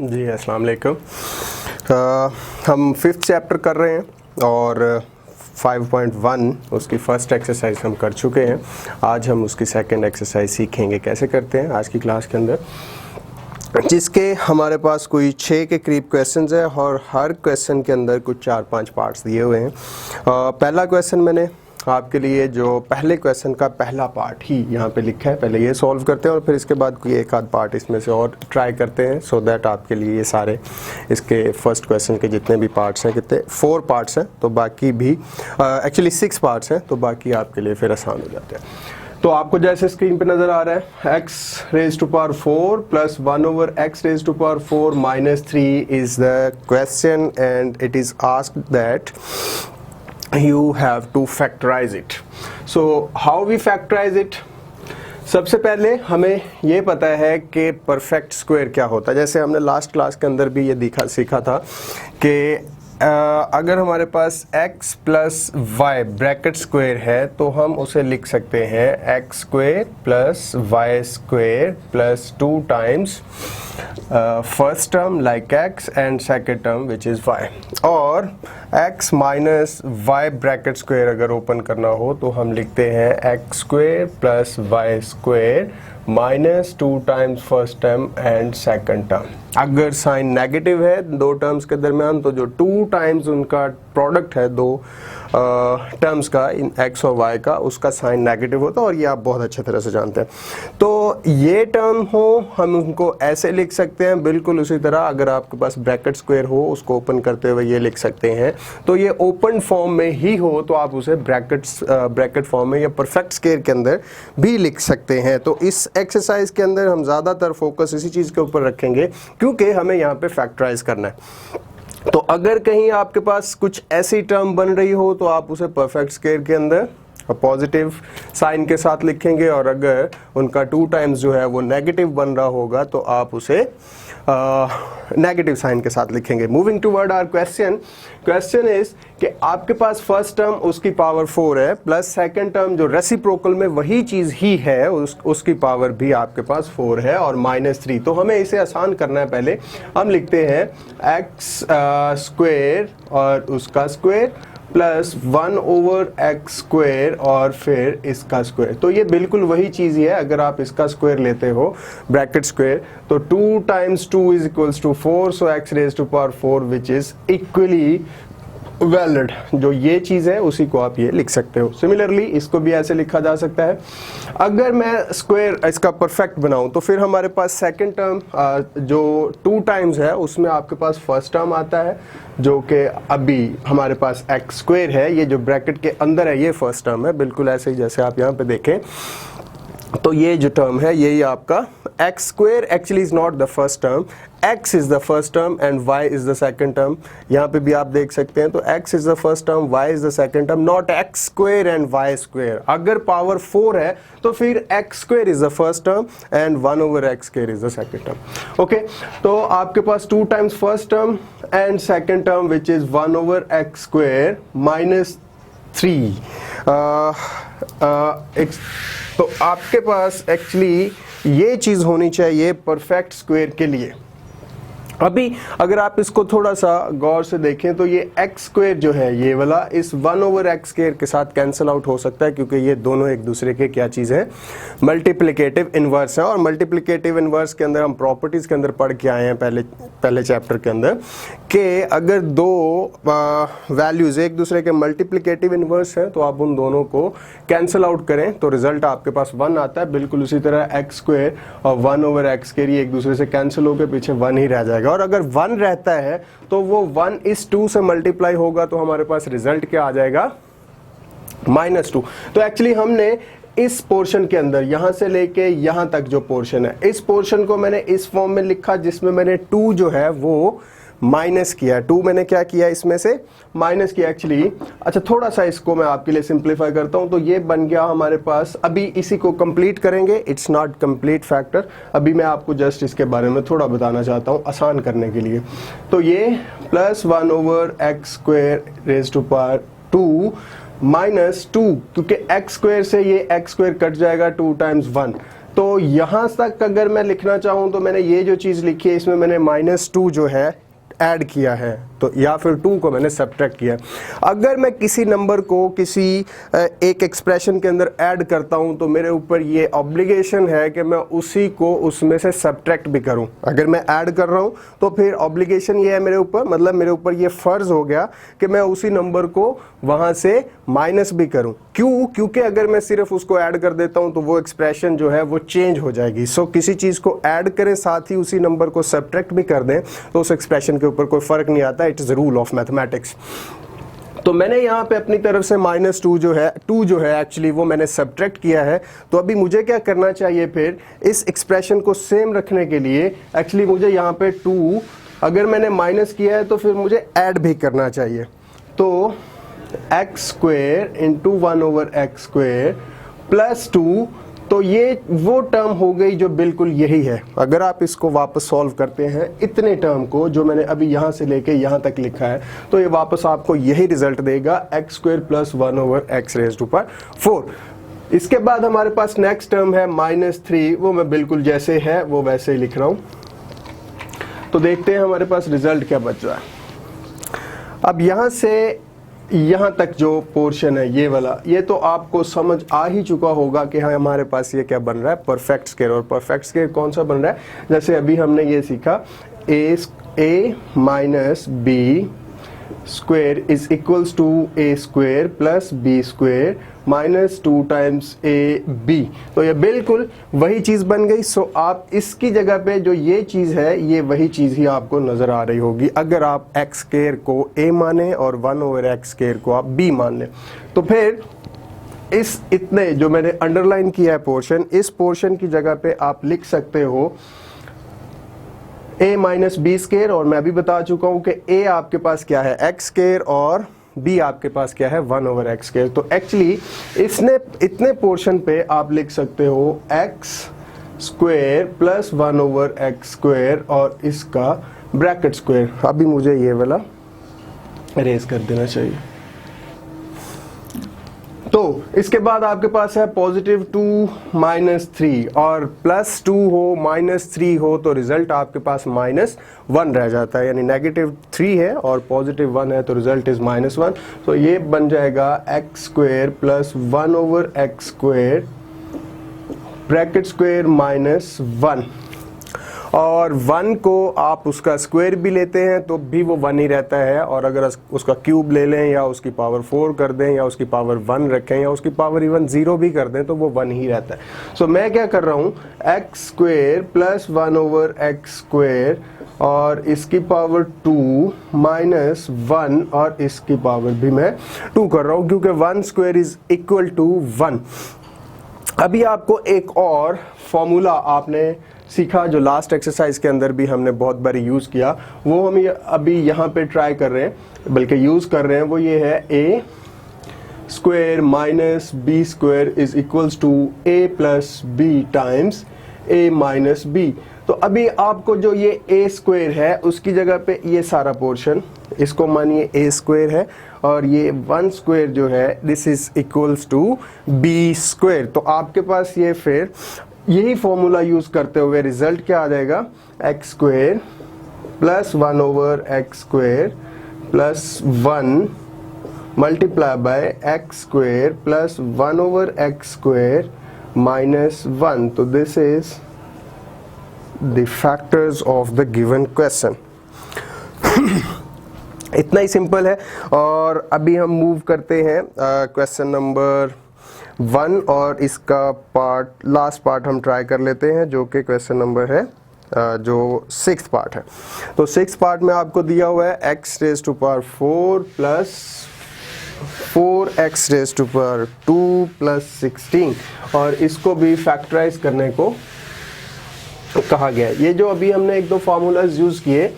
जी अस्सलाम वालेकुम। हम फिफ्थ चैप्टर कर रहे हैं और 5.1 उसकी फ़र्स्ट एक्सरसाइज हम कर चुके हैं। आज हम उसकी सेकंड एक्सरसाइज सीखेंगे कैसे करते हैं आज की क्लास के अंदर, जिसके हमारे पास कोई 6 के करीब क्वेश्चंस है और हर क्वेश्चन के अंदर कुछ 4-5 पार्ट्स दिए हुए हैं। पहला क्वेश्चन मैंने आपके लिए जो पहले क्वेश्चन का पहला पार्ट ही यहाँ पे लिखा है, पहले ये सॉल्व करते हैं और फिर इसके बाद कोई एक आध पार्ट इसमें से और ट्राई करते हैं, सो दैट आपके लिए ये सारे इसके फर्स्ट क्वेश्चन के जितने भी पार्ट्स हैं, कितने 4 पार्ट्स हैं, तो बाकी भी एक्चुअली 6 पार्ट्स हैं, तो बाकी आपके लिए फिर आसान हो जाते हैं। तो आपको जैसे स्क्रीन पे नजर आ रहा है x raise to power 4 plus 1 over x raise to power 4 minus 3 is the question and it is asked that you have to factorize it. So how we factorize it? सबसे पहले हमें ये पता है कि परफेक्ट स्क्वायर क्या होता है। जैसे हमने लास्ट क्लास के अंदर भी ये सीखा था कि अगर हमारे पास x plus y bracket square है तो हम उसे लिख सकते हैं x square plus y square plus 2 times first term like x and second term which is y, और x minus y bracket square अगर ओपन करना हो तो हम लिखते हैं x square plus y square minus 2 times first term and second term. अगर sign negative है दो टर्म्स के दरमियान तो जो 2 टाइम्स उनका प्रोडक्ट है दो टर्म्स का इन x और y का, उसका साइन नेगेटिव होता है और ये आप बहुत अच्छे तरह से जानते हैं। तो ये टर्म हो हम उनको ऐसे लिख सकते हैं, बिल्कुल उसी तरह अगर आपके पास ब्रैकेट स्क्वायर हो उसको ओपन करते हुए ये लिख सकते हैं। तो ये ओपन फॉर्म में ही हो तो आप उसे ब्रैकेट फॉर्म में या परफेक्ट स्क्वायर के अंदर भी लिख सकते हैं। तो इस एक्सरसाइज के अंदर हम ज़्यादातर फोकस इसी चीज़ के ऊपर रखेंगे क्योंकि हमें यहाँ पे फैक्टराइज करना है। तो अगर कहीं आपके पास कुछ ऐसी टर्म बन रही हो तो आप उसे परफेक्ट स्क्वायर के अंदर पॉजिटिव साइन के साथ लिखेंगे, और अगर उनका 2 टाइम्स जो है वो नेगेटिव बन रहा होगा तो आप उसे नेगेटिव साइन के साथ लिखेंगे। Moving toward our question is कि आपके पास फर्स्ट टर्म उसकी पावर 4 है प्लस सेकंड टर्म जो रेसिप्रोकल में वही चीज़ ही है उसकी पावर भी आपके पास 4 है और माइनस 3। तो हमें इसे आसान करना है। पहले हम लिखते हैं x स्क्वायर और उसका square plus 1 over x square और फिर इसका स्क्वायर। तो ये बिल्कुल वही चीज़ ही है। अगर आप इसका स्क्वायर लेते हो ब्रैकेट स्क्वायर तो 2 times 2 is equals to 4, so x raise to power 4 which is equally valid. जो ये चीज़ है उसी को आप ये लिख सकते हो। सिमिलरली इसको भी ऐसे लिखा जा सकता है। अगर मैं स्क्वायर इसका परफेक्ट बनाऊं तो फिर हमारे पास सेकंड टर्म जो 2 टाइम्स है उसमें आपके पास फर्स्ट टर्म आता है जो कि अभी हमारे पास एक्स स्क्वायर है, ये जो ब्रैकेट के अंदर है ये फर्स्ट टर्म है, बिल्कुल ऐसे ही जैसे आप यहाँ पे देखें। तो ये जो टर्म है यही आपका x square actually is not the first term, x is the first term and y is the second term. यहाँ पे भी आप देख सकते हैं तो x is the first term, y is the second term, not x square and y square. अगर power 4 है तो फिर x square is the first term and 1 over x square is the second term. Okay, तो आपके पास 2 times first term and second term which is 1 over x square minus 3। तो आपके पास actually ये चीज़ होनी चाहिए परफेक्ट स्क्वायर के लिए। अभी अगर आप इसको थोड़ा सा गौर से देखें तो ये एक्स स्क्वायर जो है ये वाला इस 1 ओवर एक्स स्क्वायर के साथ कैंसिल आउट हो सकता है क्योंकि ये दोनों एक दूसरे के क्या चीज़ है, मल्टीप्लिकेटिव इनवर्स है। और मल्टीप्लिकेटिव इनवर्स के अंदर हम प्रॉपर्टीज़ के अंदर पढ़ के आए हैं पहले चैप्टर के अंदर कि अगर दो वैल्यूज़ एक दूसरे के मल्टीप्लिकेटिव इनवर्स हैं तो आप उन दोनों को कैंसिल आउट करें तो रिजल्ट आपके पास 1 आता है। बिल्कुल उसी तरह एक्स स्क्वायर और 1 ओवर एक्स स्क्वायर एक दूसरे से कैंसिल होकर पीछे 1 ही रह जाएगा, और अगर 1 रहता है तो वो 1 इस 2 से मल्टीप्लाई होगा तो हमारे पास रिजल्ट क्या आ जाएगा, -2। तो एक्चुअली हमने इस पोर्शन के अंदर यहां से लेके यहां तक जो पोर्शन है इस पोर्शन को मैंने इस फॉर्म में लिखा जिसमें मैंने 2 जो है वो माइनस किया। 2 मैंने क्या किया इसमें से माइनस किया एक्चुअली। अच्छा, थोड़ा सा इसको मैं आपके लिए सिंप्लीफाई करता हूं तो ये बन गया हमारे पास। अभी इसी को कंप्लीट करेंगे, इट्स नॉट कंप्लीट फैक्टर। अभी मैं आपको जस्ट इसके बारे में थोड़ा बताना चाहता हूं आसान करने के लिए। तो ये plus 1 over x square raise to power 2 -2, क्योंकि एक्स स्क्वायर से ये एक्स स्क्वायर कट जाएगा 2 टाइम्स 1, तो यहाँ तक अगर मैं लिखना चाहूँ तो मैंने ये जो चीज़ लिखी है इसमें मैंने -2 जो है ऐड किया है, तो या फिर 2 को मैंने सब्ट्रैक्ट किया। अगर मैं किसी नंबर को किसी एक एक्सप्रेशन के अंदर ऐड करता हूं तो मेरे ऊपर ये ऑब्लिगेशन है कि मैं उसी को उसमें से सब्ट्रैक्ट भी करूं। अगर मैं ऐड कर रहा हूं तो फिर ऑब्लिगेशन ये है मेरे ऊपर, मतलब मेरे ऊपर ये फ़र्ज़ हो गया कि मैं उसी नंबर को वहां से माइनस भी करूं। क्यों? क्योंकि अगर मैं सिर्फ उसको ऐड कर देता हूं तो वो एक्सप्रेशन जो है वो चेंज हो जाएगी। सो किसी चीज़ को ऐड करें साथ ही उसी नंबर को सब्ट्रैक्ट भी कर दें तो उस एक्सप्रेशन के ऊपर कोई फ़र्क नहीं आता। It is rule of mathematics. तो मैंने यहाँ पे अपनी तरफ से -2 जो है एक्चुअली वो मैंने सब्ट्रैक्ट किया है। तो अभी मुझे क्या करना चाहिए फिर इस एक्सप्रेशन को सेम रखने के लिए? एक्चुअली मुझे यहाँ पे 2 अगर मैंने माइनस किया है तो फिर मुझे ऐड भी करना चाहिए। तो x² इंटू 1/x² प्लस 2, तो ये वो टर्म हो गई जो बिल्कुल यही है। अगर आप इसको वापस सॉल्व करते हैं इतने टर्म को जो मैंने अभी यहाँ से लेके यहाँ तक लिखा है तो ये वापस आपको यही रिजल्ट देगा x² प्लस 1/x⁴। इसके बाद हमारे पास नेक्स्ट टर्म है -3, वो मैं बिल्कुल जैसे है वो वैसे ही लिख रहा हूँ। तो देखते हैं हमारे पास रिजल्ट क्या बच रहा है। अब यहाँ से यहाँ तक जो पोर्शन है ये वाला, ये तो आपको समझ आ ही चुका होगा कि हाँ हमारे पास ये क्या बन रहा है, परफेक्ट स्क्वायर। और परफेक्ट स्क्वायर कौन सा बन रहा है? जैसे अभी हमने ये सीखा a minus b square is equals to a square plus b square minus 2 times ab। तो ये बिल्कुल वही चीज़ बन गई। सो आप इसकी जगह पे जो ये चीज़ है ये वही चीज़ ही आपको नज़र आ रही होगी अगर आप x स्क्वायर को a माने और 1/x स्क्वायर को आप b मान लें। तो फिर इस इतने जो मैंने अंडरलाइन किया है पोर्शन, इस पोर्शन की जगह पे आप लिख सकते हो a माइनस बी स्क्वायर, और मैं अभी बता चुका हूं कि a आपके पास क्या है x स्क्वायर और b आपके पास क्या है 1/x स्क्वायर। तो एक्चुअली इसने इतने पोर्शन पे आप लिख सकते हो x square plus 1/x square और इसका ब्रैकेट स्क्वायर। अभी मुझे ये वाला इरेज कर देना चाहिए। तो इसके बाद आपके पास है +2 -3 और +2 हो -3 हो तो रिजल्ट आपके पास -1 रह जाता है, यानी -3 है और +1 है तो रिजल्ट इज -1। तो ये बन जाएगा x² plus 1/x² bracket square -1। और 1 को आप उसका स्क्वायर भी लेते हैं तो भी वो 1 ही रहता है, और अगर उसका क्यूब ले लें या उसकी पावर 4 कर दें या उसकी पावर 1 रखें या उसकी पावर इवन 0 भी कर दें तो वो 1 ही रहता है। सो मैं क्या कर रहा हूँ x² प्लस 1/x² और इसकी पावर 2 -1 और इसकी पावर भी मैं 2 कर रहा हूँ क्योंकि 1² इज इक्वल टू 1। अभी आपको एक और फॉर्मूला आपने सीखा जो लास्ट एक्सरसाइज के अंदर भी हमने बहुत बार यूज़ किया, वो हम अभी यहाँ पे ट्राई कर रहे हैं, बल्कि यूज़ कर रहे हैं। वो ये है a² minus b square is equals to a plus b times a minus b। तो अभी आपको जो ये a² है उसकी जगह पे ये सारा पोर्शन इसको मानिए a² है और ये 1² जो है this is equals to b²। तो आपके पास ये फिर यही फॉर्मूला यूज करते हुए रिजल्ट क्या आ जाएगा x² plus 1/x² plus 1 multiply by x² plus 1/x² minus 1। तो this is the factors of the given question. इतना ही सिंपल है। और अभी हम मूव करते हैं क्वेश्चन नंबर 1 और इसका लास्ट पार्ट हम ट्राई कर लेते हैं जो कि क्वेश्चन नंबर है जो 6th पार्ट है। तो 6th पार्ट में आपको दिया हुआ है x⁴ प्लस 4x⁴2 प्लस 16 और इसको भी फैक्टराइज करने को कहा गया है। ये जो अभी हमने 1-2 फार्मूलाज यूज़ किए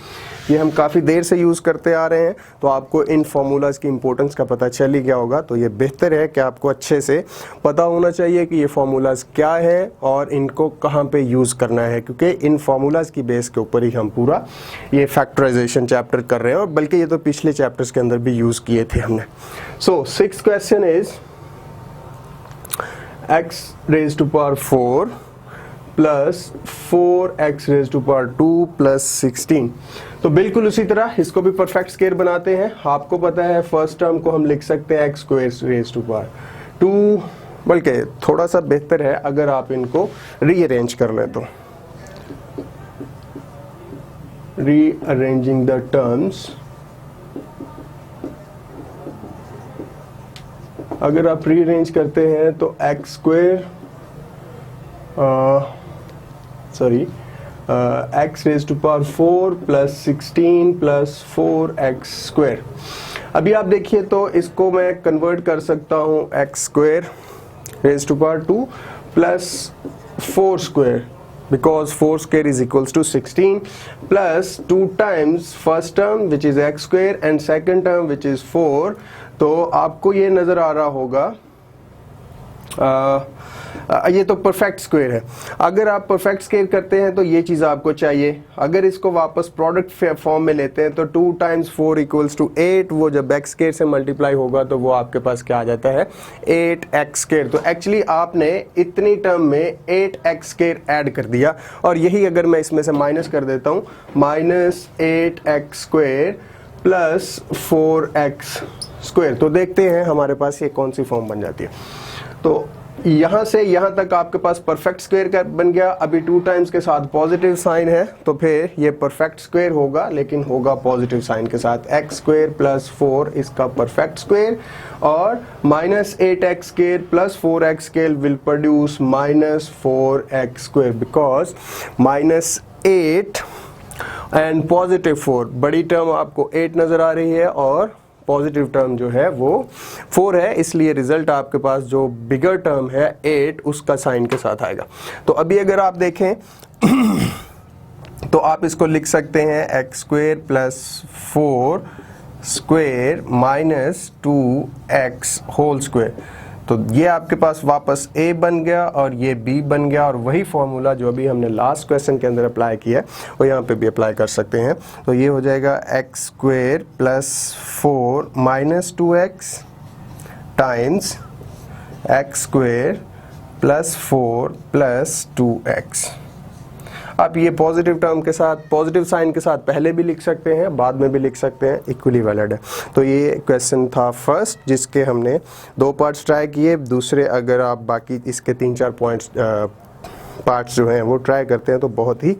ये हम काफ़ी देर से यूज़ करते आ रहे हैं, तो आपको इन फार्मूलाज की इंपॉर्टेंस का पता चल ही गया होगा। तो ये बेहतर है कि आपको अच्छे से पता होना चाहिए कि ये फार्मूलाज क्या है और इनको कहाँ पे यूज़ करना है, क्योंकि इन फार्मूलाज की बेस के ऊपर ही हम पूरा ये फैक्टराइजेशन चैप्टर कर रहे हैं, और बल्कि ये तो पिछले चैप्टर्स के अंदर भी यूज़ किए थे हमने। So 6th question is x⁴ plus 4x raise to power 2 plus 16। तो बिल्कुल उसी तरह इसको भी परफेक्ट स्क्वायर बनाते हैं। आपको पता है फर्स्ट टर्म को हम लिख सकते हैं x square raise to power 2, बल्कि थोड़ा सा बेहतर है अगर आप इनको रीअरेंज कर लें तो रीअरेंजिंग द टर्म्स, अगर आप रीअरेंज करते हैं तो x square x raise to power 4 plus 16 plus 4x square. अभी आप देखिए तो इसको मैं कन्वर्ट कर सकता हूं x square raise to power 2 plus 4 square, because 4 square is equals to 16 plus 2 times first term which is x square and second term which is 4। तो आपको ये नज़र आ रहा होगा ये तो परफेक्ट स्क्वायर है। अगर आप परफेक्ट स्क्वायर करते हैं तो ये चीज़ आपको चाहिए। अगर इसको वापस प्रोडक्ट फॉर्म में लेते हैं तो 2 टाइम्स 4 इक्वल्स टू 8, वो जब x स्क्वायर से मल्टीप्लाई होगा तो वो आपके पास क्या आ जाता है 8x स्क्वायर। तो एक्चुअली आपने इतनी टर्म में 8x स्क्वायर ऐड कर दिया, और यही अगर मैं इसमें से माइनस कर देता हूँ minus 8x square plus 4x square, तो देखते हैं हमारे पास ये कौन सी फॉर्म बन जाती है। तो यहां से यहां तक आपके पास परफेक्ट स्क्वायर का बन गया। अभी 2 टाइम्स के साथ पॉजिटिव साइन है तो फिर ये परफेक्ट स्क्वायर होगा, लेकिन होगा पॉजिटिव साइन के साथ। x स्क्वायर प्लस 4 इसका परफेक्ट स्क्वायर, और minus 8x square plus 4x square will produce minus 4x square, because minus 8 and positive 4, बड़ी टर्म आपको 8 नजर आ रही है और पॉजिटिव टर्म जो है वो 4 है, इसलिए रिजल्ट आपके पास जो बिगर टर्म है 8 उसका साइन के साथ आएगा। तो अभी अगर आप देखें तो आप इसको लिख सकते हैं x square plus 4 square minus 2x whole square. तो ये आपके पास वापस a बन गया और ये b बन गया, और वही फॉर्मूला जो अभी हमने लास्ट क्वेश्चन के अंदर अप्लाई किया है वो यहाँ पे भी अप्लाई कर सकते हैं। तो ये हो जाएगा x square plus 4 minus 2x times x square plus 4 plus 2x। आप ये पॉजिटिव टर्म के साथ पॉजिटिव साइन के साथ पहले भी लिख सकते हैं, बाद में भी लिख सकते हैं, इक्वली वैलिड है। तो ये क्वेश्चन था फर्स्ट जिसके हमने 2 पार्ट्स ट्राई किए। दूसरे अगर आप बाकी इसके 3-4 पार्ट्स जो हैं वो ट्राई करते हैं तो बहुत ही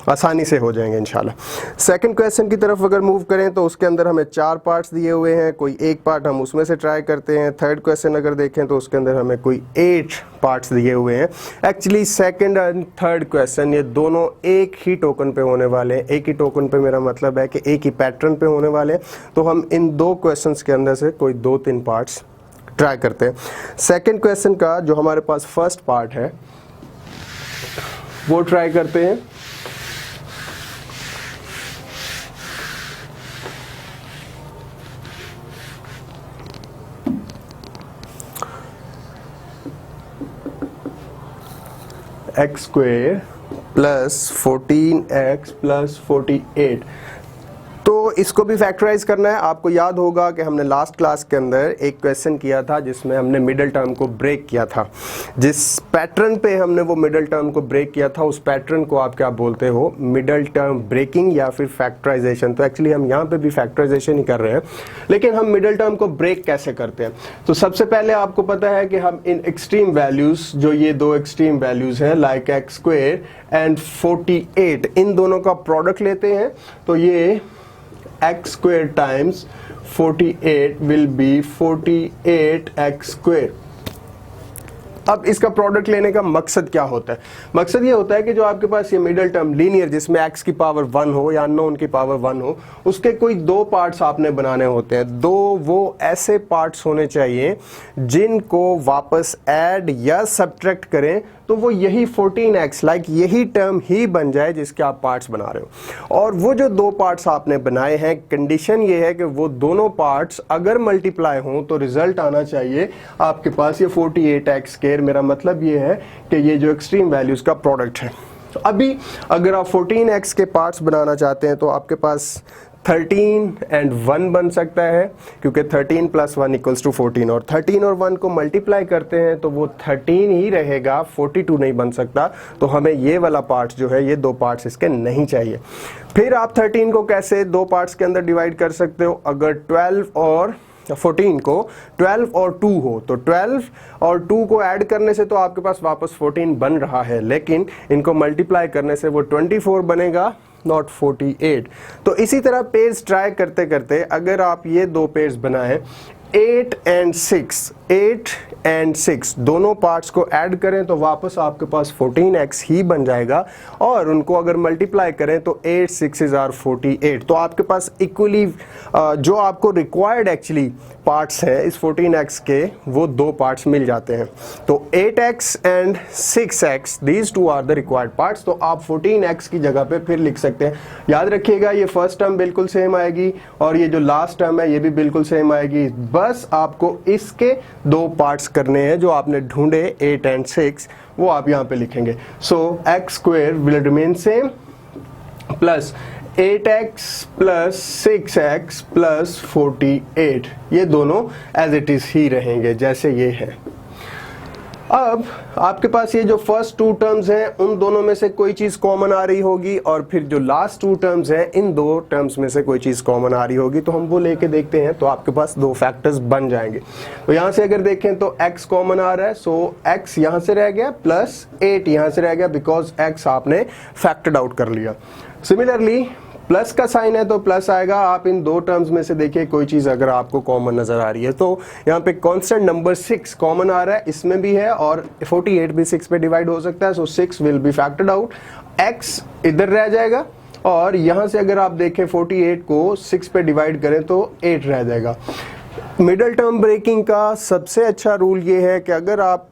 आसानी से हो जाएंगे इंशाल्लाह। सेकंड क्वेश्चन की तरफ अगर मूव करें तो उसके अंदर हमें 4 पार्ट्स दिए हुए हैं, कोई एक पार्ट हम उसमें से ट्राई करते हैं। थर्ड क्वेश्चन अगर देखें तो उसके अंदर हमें कोई 8 पार्ट्स दिए हुए हैं। Actually second and third question ये दोनों एक ही टोकन पे होने वाले हैं। एक ही टोकन पे मेरा मतलब है कि एक ही पैटर्न पे होने वाले हैं। तो हम इन 2 क्वेश्चंस के अंदर से कोई 2-3 पार्ट्स ट्राई करते हैं। सेकेंड क्वेश्चन का जो हमारे पास फर्स्ट पार्ट है वो ट्राई करते हैं। x square plus 14x plus 48, तो इसको भी फैक्टराइज करना है। आपको याद होगा कि हमने लास्ट क्लास के अंदर एक क्वेश्चन किया था जिसमें हमने मिडिल टर्म को ब्रेक किया था। जिस पैटर्न पे हमने वो मिडिल टर्म को ब्रेक किया था उस पैटर्न को आप क्या बोलते हो, मिडिल टर्म ब्रेकिंग या फिर फैक्टराइजेशन। तो एक्चुअली हम यहाँ पे भी फैक्टराइजेशन ही कर रहे हैं, लेकिन हम मिडिल टर्म को ब्रेक कैसे करते हैं। तो सबसे पहले आपको पता है कि हम इन एक्सट्रीम वैल्यूज, जो ये 2 एक्सट्रीम वैल्यूज हैं लाइक x स्क्वायर एंड 48, इन दोनों का प्रोडक्ट लेते हैं। तो ये x square times 48 will be 48x square. अब इसका प्रोडक्ट लेने का मकसद क्या होता है? मकसद ये होता है कि जो आपके पास ये मिडिल टर्म लीनियर जिसमें x की पावर 1 हो या अननोन की पावर 1 हो, उसके कोई 2 पार्ट्स आपने बनाने होते हैं। 2 वो ऐसे पार्ट्स होने चाहिए जिनको वापस ऐड या सब्ट्रैक्ट करें तो वो यही 14x लाइक यही टर्म ही बन जाए जिसके आप पार्ट्स बना रहे हो। और वो जो 2 पार्ट्स आपने बनाए हैं, कंडीशन ये है कि वो दोनों पार्ट्स अगर मल्टीप्लाई हों तो रिजल्ट आना चाहिए आपके पास ये 48x स्क्वायर। मेरा मतलब ये है कि ये जो एक्सट्रीम वैल्यूज का प्रोडक्ट है। तो अभी अगर आप 14x के पार्ट्स बनाना चाहते हैं तो आपके पास 13 एंड 1 बन सकता है, क्योंकि 13 + 1 = 14, और 13 और 1 को मल्टीप्लाई करते हैं तो वो 13 ही रहेगा, 42 नहीं बन सकता। तो हमें ये वाला पार्ट जो है, ये दो पार्ट्स इसके नहीं चाहिए। फिर आप 13 को कैसे दो पार्ट्स के अंदर डिवाइड कर सकते हो? अगर 12 और 14 को 12 और 2 हो तो 12 और 2 को ऐड करने से तो आपके पास वापस 14 बन रहा है, लेकिन इनको मल्टीप्लाई करने से वो 24 बनेगा, नॉट 48। तो इसी तरह पेयर्स ट्राई करते करते अगर आप ये दो पेयर्स बनाएं 8 and 6 दोनों पार्ट्स को ऐड करें तो वापस आपके पास 14x ही बन जाएगा, और उनको अगर मल्टीप्लाई करें तो 8 6s are 48। तो आपके पास इक्वली जो आपको रिक्वायर्ड एक्चुअली पार्ट्स हैं इस 14x के, वो दो पार्ट्स मिल जाते हैं। तो 8x and 6x these two are the required parts। तो आप 14x की जगह पे फिर लिख सकते हैं। याद रखिएगा ये फर्स्ट टर्म बिल्कुल सेम आएगी और ये जो लास्ट टर्म है ये भी बिल्कुल सेम आएगी। बस आपको इसके दो पार्ट्स करने हैं जो आपने ढूंढे 8 and 6, वो आप यहाँ पे लिखेंगे। सो x² will remain same plus 8x plus 6x plus 48, ये दोनों एज इट इज ही रहेंगे जैसे ये है। अब आपके पास ये जो फर्स्ट टू टर्म्स हैं उन दोनों में से कोई चीज कॉमन आ रही होगी, और फिर जो लास्ट टू टर्म्स हैं इन दो टर्म्स में से कोई चीज कॉमन आ रही होगी, तो हम वो लेके देखते हैं। तो आपके पास दो फैक्टर्स बन जाएंगे। तो यहां से अगर देखें तो x कॉमन आ रहा है, सो x यहां से रह गया प्लस 8 यहां से रह गया, बिकॉज x आपने फैक्टर्ड आउट कर लिया। सिमिलरली प्लस का साइन है तो प्लस आएगा। आप इन दो टर्म्स में से देखिए कोई चीज अगर आपको कॉमन नजर आ रही है, तो यहाँ पे कांस्टेंट नंबर 6 कॉमन आ रहा है, इसमें भी है, और 48 भी 6 पे डिवाइड हो सकता है। सो 6 will be factored out, x इधर रह जाएगा, और यहां से अगर आप देखें 48 को 6 पे डिवाइड करें तो 8 रह जाएगा। मिडल टर्म ब्रेकिंग का सबसे अच्छा रूल ये है कि अगर आप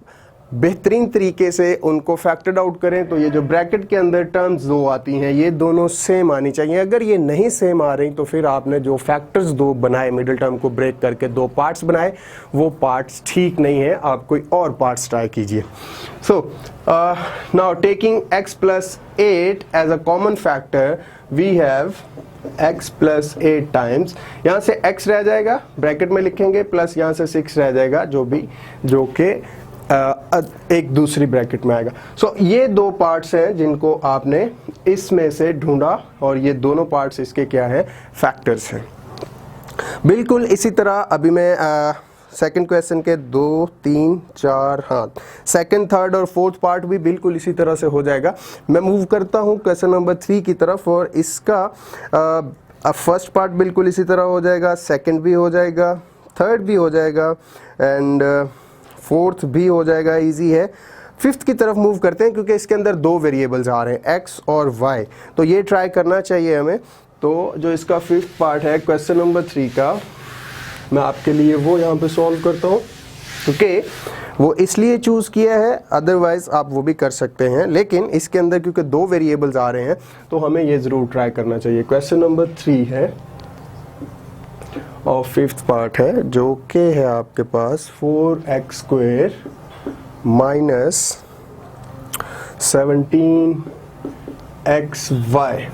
बेहतरीन तरीके से उनको फैक्टर्ड आउट करें तो ये जो ब्रैकेट के अंदर टर्म्स दो आती हैं ये दोनों सेम आनी चाहिए। अगर ये नहीं सेम आ रही तो फिर आपने जो फैक्टर्स दो बनाए, मिडिल टर्म को ब्रेक करके दो पार्ट्स बनाए, वो पार्ट्स ठीक नहीं है, आप कोई और पार्ट्स ट्राई कीजिए। So now taking x + 8 as a common factor, we have x + 8 times, यहाँ से x रह जाएगा ब्रैकेट में लिखेंगे, प्लस यहाँ से 6 रह जाएगा जो कि एक दूसरी ब्रैकेट में आएगा। सो ये दो पार्ट्स हैं जिनको आपने इसमें से ढूंढा, और ये दोनों पार्ट्स इसके क्या है, फैक्टर्स हैं। बिल्कुल इसी तरह अभी मैं सेकंड क्वेश्चन के 2 3 4 हाँ सेकंड थर्ड और फोर्थ पार्ट भी बिल्कुल इसी तरह से हो जाएगा। मैं मूव करता हूँ क्वेश्चन नंबर 3 की तरफ, और इसका फर्स्ट पार्ट बिल्कुल इसी तरह हो जाएगा, सेकंड भी हो जाएगा, थर्ड भी हो जाएगा, एंड फोर्थ भी हो जाएगा, इजी है। फिफ्थ की तरफ मूव करते हैं क्योंकि इसके अंदर दो वेरिएबल्स आ रहे हैं x और y, तो ये ट्राई करना चाहिए हमें। तो जो इसका फिफ्थ पार्ट है क्वेश्चन नंबर 3 का, मैं आपके लिए वो यहाँ पे सॉल्व करता हूँ, क्योंकि वो इसलिए चूज़ किया है, अदरवाइज आप वो भी कर सकते हैं, लेकिन इसके अंदर क्योंकि दो वेरिएबल्स आ रहे हैं तो हमें ये ज़रूर ट्राई करना चाहिए। क्वेश्चन नंबर 3 है और फिफ्थ पार्ट है जो कि है आपके पास 4x² minus 17xy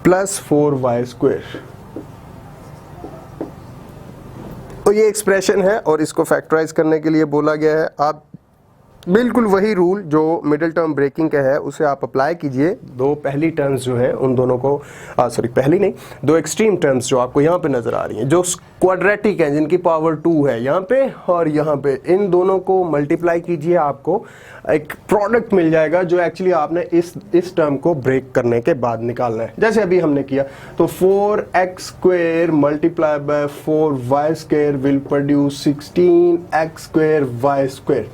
plus 4y²। तो ये एक्सप्रेशन है और इसको फैक्टराइज करने के लिए बोला गया है। आप बिल्कुल वही रूल जो मिडिल टर्म ब्रेकिंग का है उसे आप अप्लाई कीजिए। दो पहली टर्म्स जो है उन दोनों को पहली नहीं, दो एक्सट्रीम टर्म्स जो आपको यहाँ पे नजर आ रही हैं, जो क्वाड्रेटिक हैं, जिनकी पावर 2 है यहाँ पे और यहाँ पे, इन दोनों को मल्टीप्लाई कीजिए, आपको एक प्रोडक्ट मिल जाएगा जो एक्चुअली आपने इस टर्म को ब्रेक करने के बाद निकालना है, जैसे अभी हमने किया। तो 4x² multiply by 4y² will produce 16x²y²।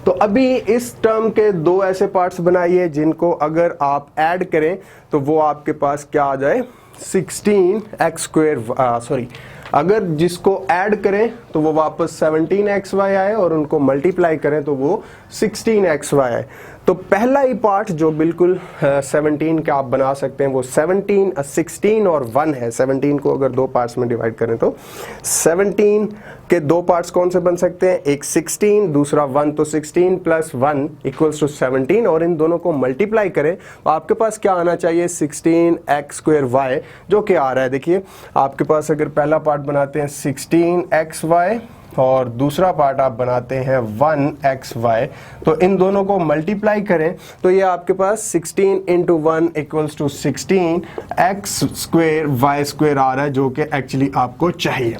तो अभी इस टर्म के दो ऐसे पार्ट्स बनाइए जिनको अगर आप ऐड करें तो वो आपके पास क्या आ जाए, 16x², अगर जिसको ऐड करें तो वो वापस 17xy आए और उनको मल्टीप्लाई करें तो वो 16xy आए। तो पहला ही पार्ट जो बिल्कुल 17 का आप बना सकते हैं वो 16 और 1 है। 17 को अगर दो पार्ट्स में डिवाइड करें तो 17 के दो पार्ट्स कौन से बन सकते हैं, एक 16 दूसरा 1, तो 16 प्लस 1 इक्वल्स टू 17 और इन दोनों को मल्टीप्लाई करें तो आपके पास क्या आना चाहिए 16x² जो कि आ रहा है। देखिए आपके पास अगर पहला पार्ट बनाते हैं 16xy और दूसरा पार्ट आप बनाते हैं 1xy, तो इन दोनों को मल्टीप्लाई करें तो ये आपके पास 16 into 1 equals to 16x² y² आ रहा है जो कि एक्चुअली आपको चाहिए।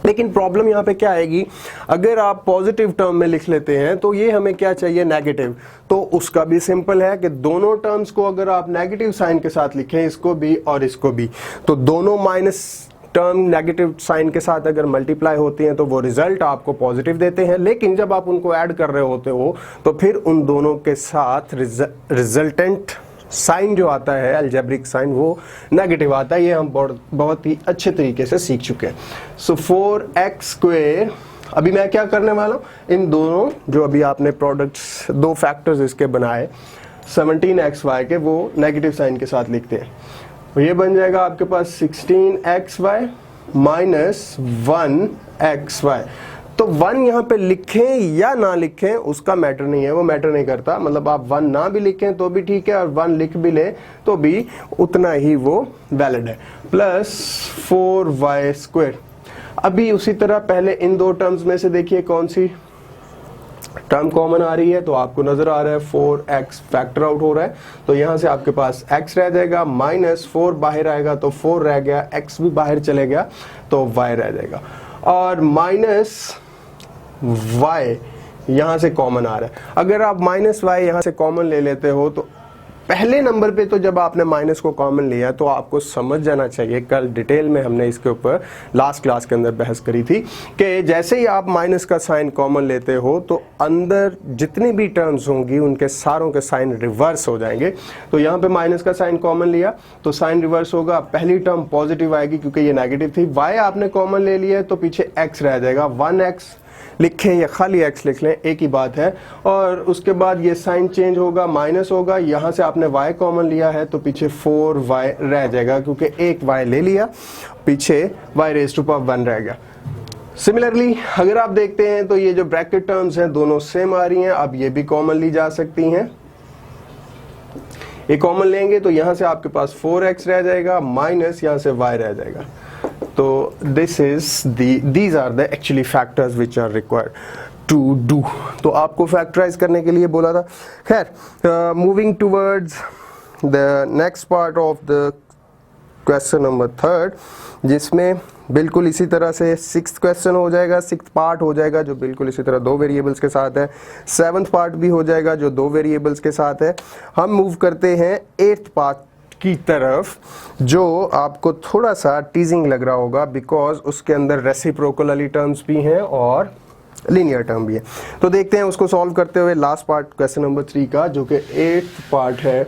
लेकिन प्रॉब्लम यहाँ पे क्या आएगी, अगर आप पॉजिटिव टर्म में लिख लेते हैं तो ये हमें क्या चाहिए नेगेटिव, तो उसका भी सिंपल है कि दोनों टर्म्स को अगर आप नेगेटिव साइन के साथ लिखें, इसको भी और इसको भी, तो दोनों माइनस टर्म नेगेटिव साइन के साथ अगर मल्टीप्लाई होती हैं तो वो रिजल्ट आपको पॉजिटिव देते हैं। लेकिन जब आप उनको ऐड कर रहे होते हो तो फिर उन दोनों के साथ रिजल्टेंट साइन जो आता है अलजेब्रिक साइन वो नेगेटिव आता है। ये हम बहुत ही अच्छे तरीके से सीख चुके हैं। सो 4x², अभी मैं क्या करने वाला हूँ, इन दोनों जो अभी आपने प्रोडक्ट्स दो फैक्टर्स इसके बनाए 17xy के वो नेगेटिव साइन के साथ लिखते हैं। ये बन जाएगा आपके पास 16xy माइनस 1xy। तो 1 यहाँ पे लिखें या ना लिखें उसका मैटर नहीं है, वो मैटर नहीं करता, मतलब आप 1 ना भी लिखें तो भी ठीक है और 1 लिख भी ले तो भी उतना ही वो वैलिड है। Plus 4y²। अभी उसी तरह पहले इन दो टर्म्स में से देखिए कौन सी टर्म कॉमन आ रही है, तो आपको नजर आ रहा है 4x फैक्टर आउट हो रहा है, तो यहां से आपके पास x रह जाएगा, माइनस 4 बाहर आएगा तो 4 रह गया, x भी बाहर चले गया तो y रह जाएगा, और माइनस y यहां से कॉमन आ रहा है। अगर आप माइनस y यहां से कॉमन ले लेते हो तो पहले नंबर पे तो जब आपने माइनस को कॉमन लिया तो आपको समझ जाना चाहिए, कल डिटेल में हमने इसके ऊपर लास्ट क्लास के अंदर बहस करी थी कि जैसे ही आप माइनस का साइन कॉमन लेते हो तो अंदर जितनी भी टर्म्स होंगी उनके सारों के साइन रिवर्स हो जाएंगे। तो यहाँ पे माइनस का साइन कॉमन लिया तो साइन रिवर्स होगा, पहली टर्म पॉजिटिव आएगी क्योंकि ये नेगेटिव थी, y आपने कॉमन ले लिया तो पीछे x रह जाएगा, 1x लिखें या खाली x लिख लें एक ही बात है, और उसके बाद ये साइन चेंज होगा, माइनस होगा, यहाँ से आपने y कॉमन लिया है तो पीछे 4y रह जाएगा क्योंकि एक y ले लिया, पीछे y⁻1 रह गया। सिमिलरली अगर आप देखते हैं तो ये जो ब्रैकेट टर्म्स हैं दोनों सेम आ रही हैं, अब ये भी कॉमन ली जा सकती हैं। ये कॉमन लेंगे तो यहाँ से आपके पास 4x रह जाएगा, माइनस यहाँ से y रह जाएगा। तो these are the actually factors which are required to do। तो आपको फैक्टराइज करने के लिए बोला था। खैर moving towards the next part of the question number 3, जिसमें बिल्कुल इसी तरह से 6th क्वेश्चन हो जाएगा, 6th पार्ट हो जाएगा जो बिल्कुल इसी तरह 2 वेरिएबल्स के साथ है, 7th पार्ट भी हो जाएगा जो 2 वेरिएबल्स के साथ है। हम मूव करते हैं 8th पार्ट की तरफ जो आपको थोड़ा सा टीजिंग लग रहा होगा बिकॉज उसके अंदर रेसिप्रोकल वाली टर्म्स भी हैं और लीनियर टर्म भी है। तो देखते हैं उसको सॉल्व करते हुए लास्ट पार्ट क्वेश्चन नंबर 3 का जो कि 8th पार्ट है।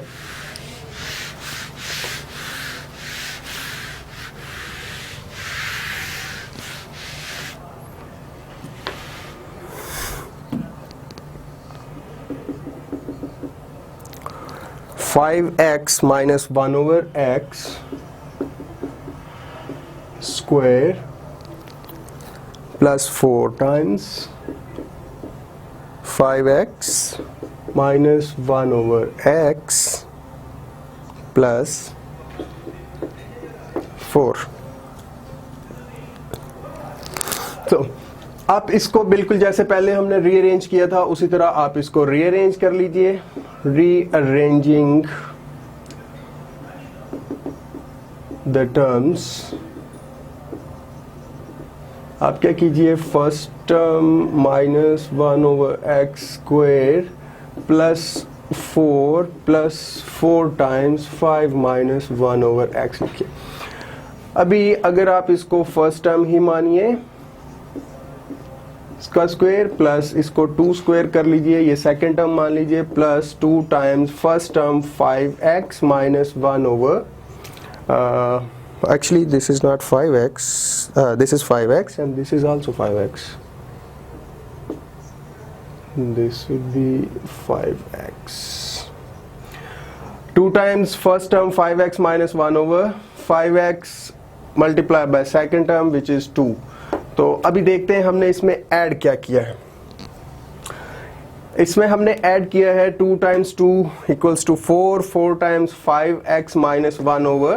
(5x minus 1/x square plus 4 times 5x minus 1/x plus 4। तो आप इसको बिल्कुल जैसे पहले हमने रीअरेंज किया था उसी तरह आप इसको रीअरेंज कर लीजिए। रीअरेंजिंग द टर्म्स, आप क्या कीजिए, first term minus 1/x square plus 4 plus 4 times 5 minus 1/x लिखिए। अभी अगर आप इसको फर्स्ट टर्म ही मानिए इसका स्क्वायर प्लस इसको 2 स्क्वायर कर लीजिए, ये सेकंड टर्म मान लीजिए, plus 2 times first term 5x minus 1/, actually this is not 5x, this is 5x and this is also 5x। this will be 5x. 2 times first term 5x minus 1 over 5x multiplied by second term which is 2. तो अभी देखते हैं हमने इसमें add क्या किया है. इसमें हमने ऐड किया है 2 times 2 equals to 4, 4 times 5x minus 1 over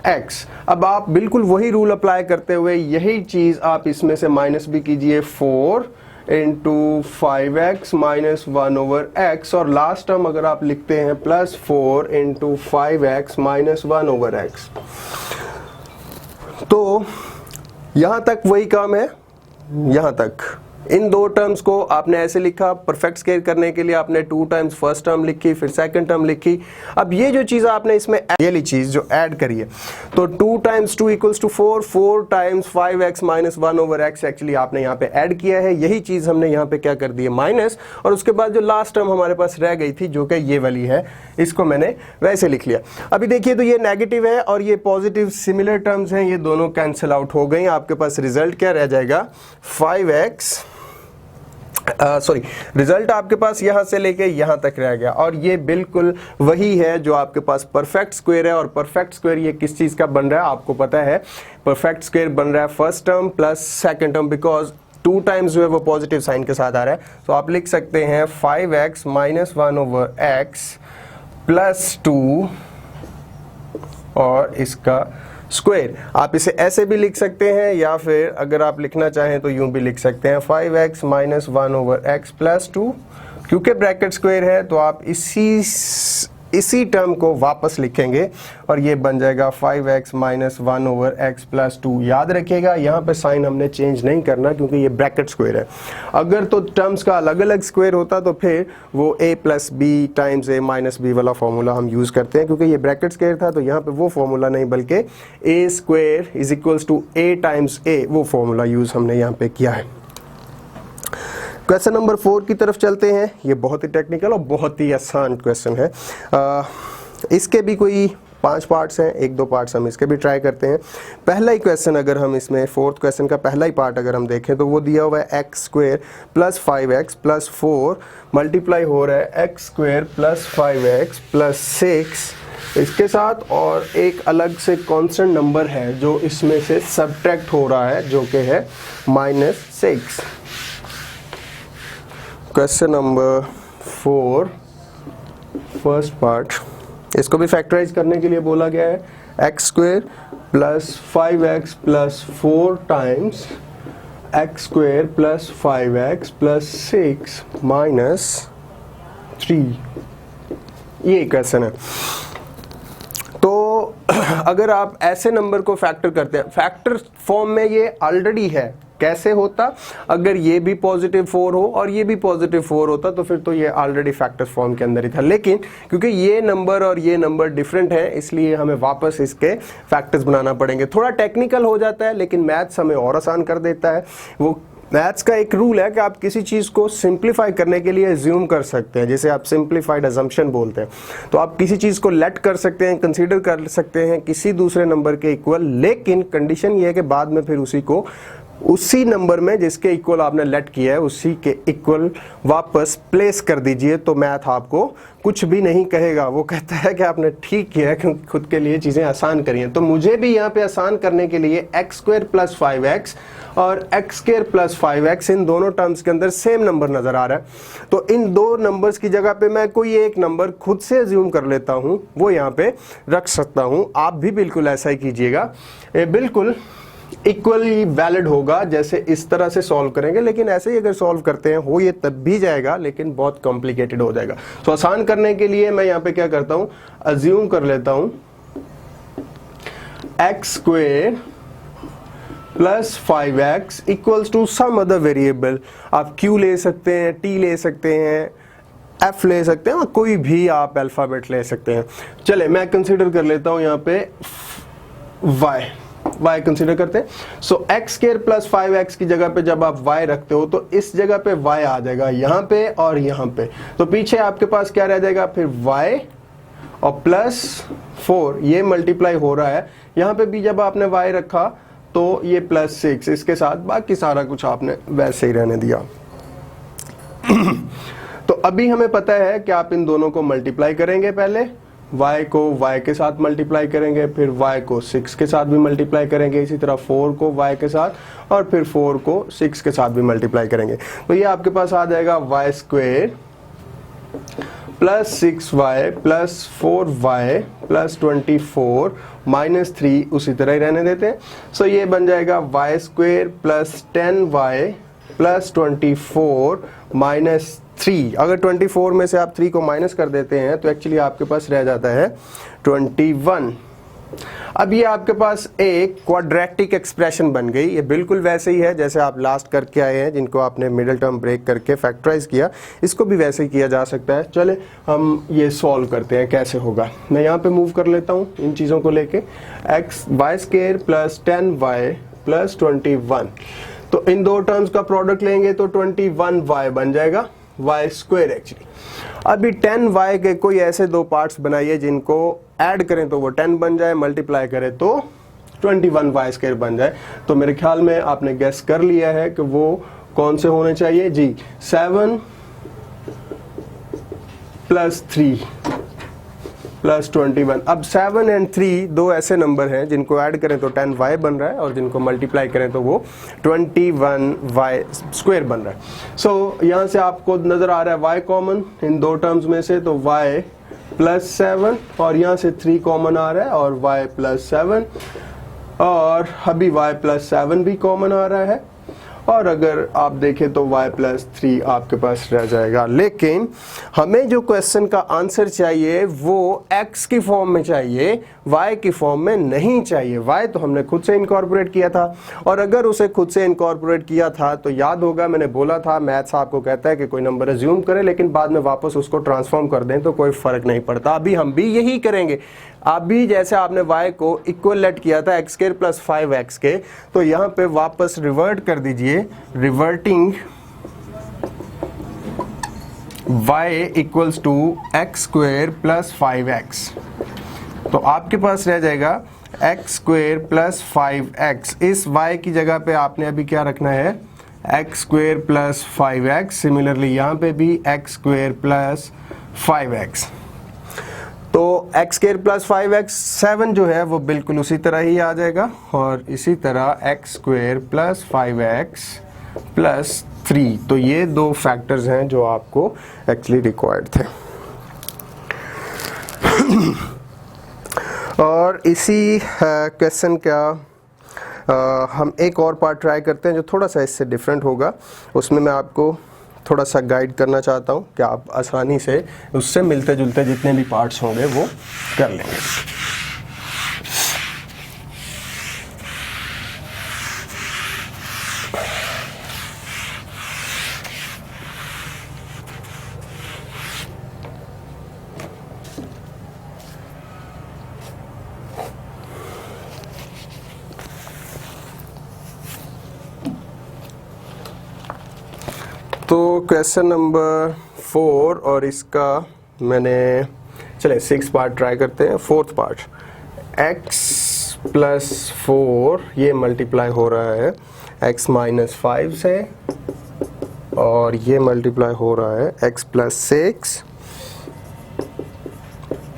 x. अब आप बिल्कुल वही रूल अप्लाई करते हुए यही चीज आप इसमें से माइनस भी कीजिए 4 into 5x minus 1 over x और लास्ट टर्म अगर आप लिखते हैं plus 4 into 5x minus 1 over x. तो यहां तक वही काम है. यहां तक इन दो टर्म्स को आपने ऐसे लिखा. परफेक्ट स्क्वायर करने के लिए आपने 2 टाइम्स फर्स्ट टर्म लिखी, फिर सेकंड टर्म लिखी. अब ये जो चीज आपने इसमें ये चीज जो ऐड करी है तो 2 times 2 equals to 4, 4 times 5x minus 1 over x actually आपने यहाँ पे ऐड किया है. यही चीज हमने यहाँ पे क्या कर दी है माइनस, और उसके बाद जो लास्ट टर्म हमारे पास रह गई थी जो कि ये वाली है इसको मैंने वैसे लिख लिया. अभी देखिए तो ये नेगेटिव है और ये पॉजिटिव सिमिलर टर्म्स हैं, ये दोनों कैंसिल आउट हो गई. आपके पास रिजल्ट क्या रह जाएगा 5x सॉरी रिजल्ट आपके पास यहां से लेके यहां तक रह गया. और ये बिल्कुल वही है जो आपके पास परफेक्ट स्क्वायर है. और परफेक्ट स्क्वायर ये किस चीज का बन रहा है आपको पता है. परफेक्ट स्क्वायर बन रहा है first term plus second term, because 2 times जो है वो पॉजिटिव साइन के साथ आ रहा है. तो आप लिख सकते हैं 5x minus 1 over x plus 2 और इसका स्क्वायर. आप इसे ऐसे भी लिख सकते हैं या फिर अगर आप लिखना चाहें तो यूं भी लिख सकते हैं 5x minus 1 over x plus 2. क्योंकि ब्रैकेट स्क्वायर है तो आप इसी टर्म को वापस लिखेंगे और ये बन जाएगा 5x minus 1 over x plus 2. याद रखिएगा यहाँ पे साइन हमने चेंज नहीं करना क्योंकि ये ब्रैकेट स्क्वायर है. अगर तो टर्म्स का अलग अलग स्क्वायर होता तो फिर वो a plus b times a minus b वाला फॉर्मूला हम यूज़ करते हैं. क्योंकि ये ब्रैकेट स्क्वायर था तो यहाँ पे वो फॉर्मूला नहीं बल्कि a square is equals to a times a, वो फॉर्मूला यूज़ हमने यहाँ पे किया है. क्वेश्चन नंबर 4 की तरफ चलते हैं. ये बहुत ही टेक्निकल और बहुत ही आसान क्वेश्चन है. इसके भी कोई 5 पार्ट्स हैं, 1-2 पार्ट्स हम इसके भी ट्राई करते हैं. पहला ही क्वेश्चन अगर हम इसमें 4th क्वेश्चन का पहला ही पार्ट अगर हम देखें तो वो दिया हुआ है x square plus 5x plus 4 multiply हो रहा है x square plus 5x plus 6 इसके साथ, और एक अलग से कांस्टेंट नंबर है जो इसमें से सब्ट्रैक्ट हो रहा है जो कि है -6. क्वेश्चन नंबर 4 फर्स्ट पार्ट, इसको भी फैक्टराइज करने के लिए बोला गया है. X square plus 5x plus 4 times x square plus 5x plus 6 minus 3. ये क्वेश्चन है. तो अगर आप ऐसे नंबर को फैक्टर करते हैं, फैक्टर फॉर्म में ये ऑलरेडी है. कैसे होता, अगर ये भी पॉजिटिव 4 हो और ये भी पॉजिटिव 4 होता तो फिर तो ये ऑलरेडी फैक्टर फॉर्म के अंदर ही था. लेकिन क्योंकि ये नंबर और ये नंबर डिफरेंट है इसलिए हमें वापस इसके फैक्टर्स बनाना पड़ेंगे. थोड़ा टेक्निकल हो जाता है लेकिन मैथ्स हमें और आसान कर देता है. वो मैथ्स का एक रूल है कि आप किसी चीज़ को सिंप्लीफाई करने के लिए एज्यूम कर सकते हैं, जैसे आप सिंप्लीफाइड अजम्पशन बोलते हैं. तो आप किसी चीज़ को लेट कर सकते हैं, कंसीडर कर सकते हैं किसी दूसरे नंबर के इक्वल, लेकिन कंडीशन ये है कि बाद में फिर उसी को उसी नंबर में जिसके इक्वल आपने लेट किया है उसी के इक्वल वापस प्लेस कर दीजिए. तो मैथ आपको कुछ भी नहीं कहेगा, वो कहता है कि आपने ठीक किया है क्योंकि खुद के लिए चीज़ें आसान करी हैं. तो मुझे भी यहाँ पे आसान करने के लिए एक्स स्क्वायर प्लस 5x और एक्स स्क्वायर प्लस 5x इन दोनों टर्म्स के अंदर सेम नंबर नज़र आ रहा है. तो इन दो नंबर्स की जगह पे मैं कोई एक नंबर खुद से एज्यूम कर लेता हूँ, वो यहाँ पे रख सकता हूँ. आप भी बिल्कुल ऐसा ही कीजिएगा. ये बिल्कुल इक्वली वैलिड होगा जैसे इस तरह से सॉल्व करेंगे, लेकिन ऐसे ही अगर सॉल्व करते हैं हो ये तब भी जाएगा लेकिन बहुत कॉम्प्लिकेटेड हो जाएगा. तो आसान करने के लिए मैं यहाँ पे क्या करता हूँ, अज्यूम कर लेता हूँ x square plus 5x equals to some other variable. आप q ले सकते हैं, t ले सकते हैं, f ले सकते हैं, कोई भी आप अल्फाबेट ले सकते हैं. चले मैं कंसीडर कर लेता हूँ यहाँ पे y कंसीडर करते हैं. सो एक्स स्क्वायर प्लस 5x की जगह पे जब आप y रखते हो तो इस जगह पे y आ जाएगा यहाँ पे और यहाँ पे. तो पीछे आपके पास क्या रह जाएगा फिर y और प्लस 4 ये मल्टीप्लाई हो रहा है. यहाँ पे भी जब आपने y रखा तो ये प्लस 6 इसके साथ बाकी सारा कुछ आपने वैसे ही रहने दिया. तो अभी हमें पता है कि आप इन दोनों को मल्टीप्लाई करेंगे, पहले y को y के साथ मल्टीप्लाई करेंगे, फिर y को 6 के साथ भी मल्टीप्लाई करेंगे, इसी तरह 4 को y के साथ और फिर 4 को 6 के साथ भी मल्टीप्लाई करेंगे। तो ये आपके पास आ जाएगा y square plus 6y plus 4y plus 24 minus 3 उसी तरह ही रहने देते हैं। सो ये बन जाएगा y square plus 10y plus 24 minus 3। अगर 24 में से आप 3 को माइनस कर देते हैं तो एक्चुअली आपके पास रह जाता है 21। अब ये आपके पास एक क्वाड्रेटिक एक्सप्रेशन बन गई। ये बिल्कुल वैसे ही है जैसे आप लास्ट करके आए हैं, जिनको आपने मिडिल टर्म ब्रेक करके फैक्टराइज किया, इसको भी वैसे ही किया जा सकता है। चले हम ये सॉल्व करते हैं कैसे होगा। मैं यहाँ पे मूव कर लेता हूँ इन चीज़ों को लेके। y square plus 10y plus 21, तो इन दो टर्म्स का प्रोडक्ट लेंगे तो 21y बन जाएगा, y स्क्वायर एक्चुअली। अभी 10y के कोई ऐसे दो पार्ट्स बनाइए जिनको ऐड करें तो वो 10 बन जाए, मल्टीप्लाई करें तो 21y स्क्वायर बन जाए। तो मेरे ख्याल में आपने गेस कर लिया है कि वो कौन से होने चाहिए जी। 7 प्लस 3 प्लस 21। अब 7 एंड 3 दो ऐसे नंबर हैं जिनको ऐड करें तो 10y बन रहा है और जिनको मल्टीप्लाई करें तो वो 21y स्क्वायर बन रहा है। सो यहाँ से आपको नजर आ रहा है y कॉमन इन दो टर्म्स में से, तो y प्लस 7 और यहाँ से 3 कॉमन आ रहा है और y प्लस 7 और अभी y प्लस 7 भी कॉमन आ रहा है और अगर आप देखें तो y प्लस 3 आपके पास रह जाएगा। लेकिन हमें जो क्वेश्चन का आंसर चाहिए वो x की फॉर्म में चाहिए, y की फॉर्म में नहीं चाहिए। y तो हमने खुद से इनकॉर्पोरेट किया था और अगर उसे खुद से इनकॉर्पोरेट किया था तो याद होगा मैंने बोला था मैथ्स आपको कहता है कि कोई नंबर अज्यूम करें लेकिन बाद में वापस उसको ट्रांसफॉर्म कर दें तो कोई फर्क नहीं पड़ता। अभी हम भी यही करेंगे। अभी जैसे आपने y को इक्वलेट किया था x स्क्वायर प्लस 5x के, तो यहाँ पे वापस रिवर्ट कर दीजिए, reverting y equals to x square plus 5x। तो आपके पास रह जाएगा एक्स स्क्वायर प्लस 5x। इस y की जगह पे आपने अभी क्या रखना है, x square plus 5x। Similarly यहाँ पे भी एक्स स्क्वायर प्लस 5x। तो एक्स स्क्वायर प्लस 5x 7 जो है वो बिल्कुल उसी तरह ही आ जाएगा और इसी तरह x square plus 5x plus 3। तो ये दो फैक्टर्स हैं जो आपको एक्चुअली रिक्वायर्ड थे। और इसी क्वेश्चन का हम एक और पार्ट ट्राई करते हैं जो थोड़ा सा इससे डिफरेंट होगा। उसमें मैं आपको थोड़ा सा गाइड करना चाहता हूँ कि आप आसानी से उससे मिलते जुलते जितने भी पार्ट्स होंगे वो कर लेंगे। तो क्वेश्चन नंबर 4 और इसका मैंने चले 6 पार्ट ट्राई करते हैं। 4th पार्ट, x प्लस 4 ये मल्टीप्लाई हो रहा है x माइनस 5 से और ये मल्टीप्लाई हो रहा है x प्लस 6